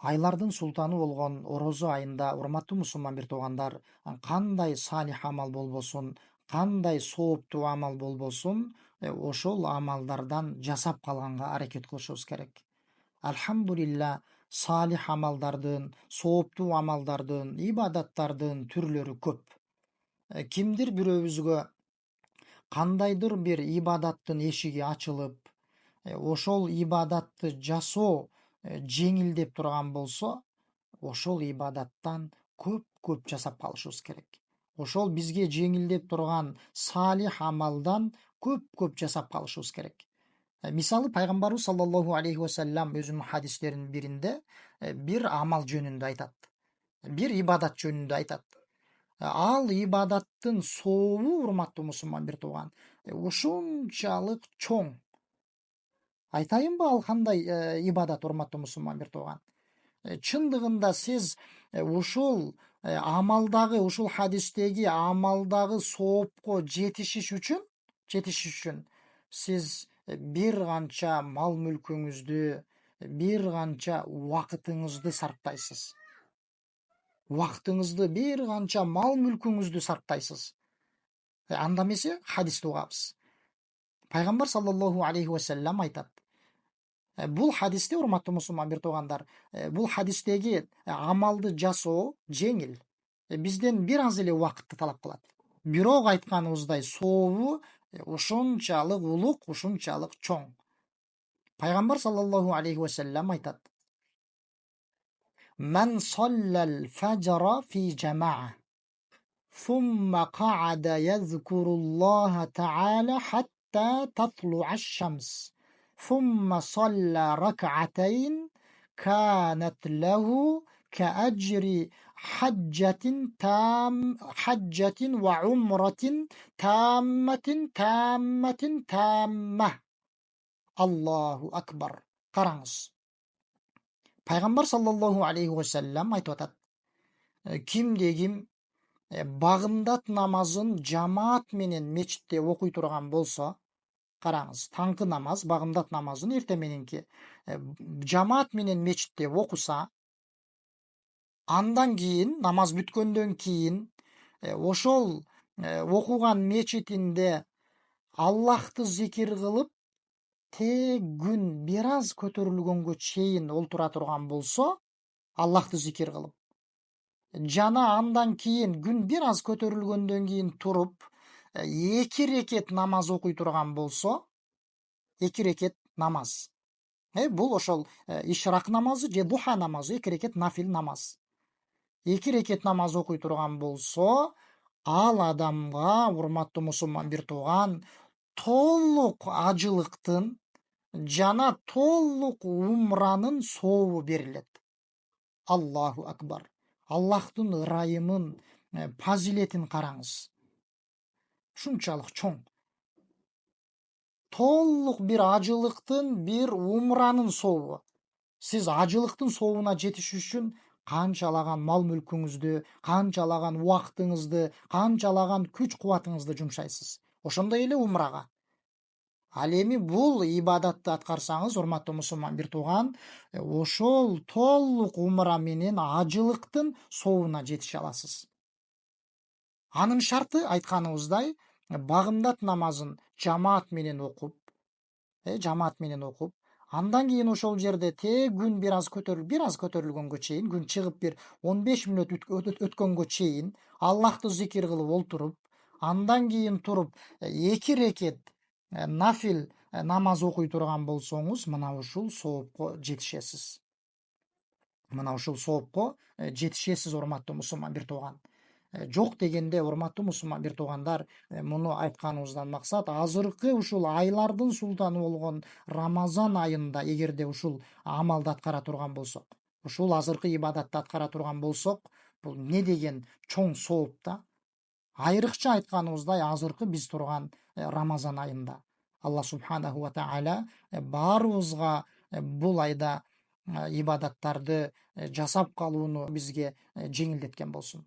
Айлардын султаны болгон орозо айында урматтуу мусулман бир туугандар, кандай салих амал болбосун, кандай сооптуу амал болбосун, ошол амалдардан жасап калганга аракет кылышыбыз керек. Алхамдулилла, салих амалдардын, сооптуу амалдардын, ибадаттардын түрлөрү көп. Кимдир бирөөбүзгө кандайдыр бир ибадаттын эшиги ачылып, ошол ибадатты жасоо жеңилдеп турган болсо, ошол ибадаттан көп жасап калышыбыз керек. Ошол бизге жеңилдеп турган салих амалдан көп жасап калышыбыз керек. Мисалы пайгамбарыбыз саллаллаху алейхи вассалам өзүнүн хадистеринин биринде бир амал жөнүндө айтат. Бир ибадат жөнүндө айтат. Ал ибадаттын сообу, урматтуу мусулман бир тууган, ушунчалык чоң. Айтайынбы ал кандай ибадат, урматтуу мусулман бир тууган? Чындыгында сиз ушул амалдагы, ушул хадистеги амалдагы соопко жетишиш үчүн сиз бир канча мал мүлкүңүздү, бир канча убактыңызды сарптайсыз. Убактыңызды, бир канча мал мүлкүңүздү сарптайсыз. Анда эмесе хадисти угабыз. Пайгамбар саллаллаху алейхи вассалам айтат. Бул хадисте, урматтуу мусулман бир туугандар, бул хадистеги амалды жасоо жеңил. Бизден бир аз эле убакытты талап кылат. Бирок айтканыбыздай сообу ушунчалык улук, ушунчалык чоң. Пайгамбар саллаллаху алейхи вассалам айтат. Мен саллал фаджра фи жамаа, ثم قعد يذكر الله تعالى حتى تطلع الشمس ثم صلى ركعتين كانت له كأجر حجة وعمرة تامة. Allahu akbar. Караңыз. Пайгамбар саллаллаху алейхи вассалам айтып атат. Кимде ким багымдат намазын жамаат менен мечитте окуй турган болсо, караңыз, таңкы намаз, багымдат намазын эрте мененки жамаат менен мечитте окуса, андан кийин, намаз бүткөндөн кийин, ошол окуган мечитинде Аллахты зикир кылып, күн бир аз көтөрүлгөнгө чейин олтура турган болсо, Аллахты зикир кылып, жана андан кийин күн бир аз көтөрүлгөндөн кийин туруп, 2 рекет намаз окуй турган болсо, 2 рекет намаз. Бул ошол ишрак намазы же духа намазы, 2 рекет нафил намаз. 2 рекет намаз окуй турган болсо, ал адамга, урматтуу мусулман бир тууган, толук ажылыктын жана толук умранын сообу берилет. Аллаху акбар. Аллахтын ырайымын, фазилетин караңыз. Ушунчалык чоң. Толук бир ажылыктын, бир умранын сообу. Сиз ажылыктын сообуна жетиш үчүн канчалаган мал мүлкүңүздү, канчалаган убактыңызды, канчалаган күч кубатыңызды жумшайсыз. Ошондой эле умрага. Ал эми бул ибадатты аткарсаңыз, урматтуу мусулман бир тууган, ошол толук умра менен ажылыктын сообуна жетише аласыз. Анын шарты, айтканыбыздай, багымдат намазын жамаат менен окуп, андан кийин ошол жерде күн бир аз көтөрүлгөнгө чейин, күн чыгып бир 15 мүнөт өткөнгө чейин Аллахты зикир кылып олтуруп, андан кийин туруп 2 рекет нафил намаз окуй турган болсоңуз, мына ушул соопко жетишесиз. Урматтуу мусулман бир тууган. Жок дегенде, урматтуу мусулман бир туугандар, муну айтканыбыздан максат, азыркы ушул айлардын султаны болгон Рамазан айында эгерде ушул амалды аткара турган болсок, ушул азыркы ибадатты аткара турган болсок, бул не деген чоң сооп да. Айрыкча айтканыбыздай, азыркы биз турган Рамазан айында Алла субханаху ва тааля баарыбызга бул айда ибадаттарды жасап калууну бизге жеңилдеткен болсун.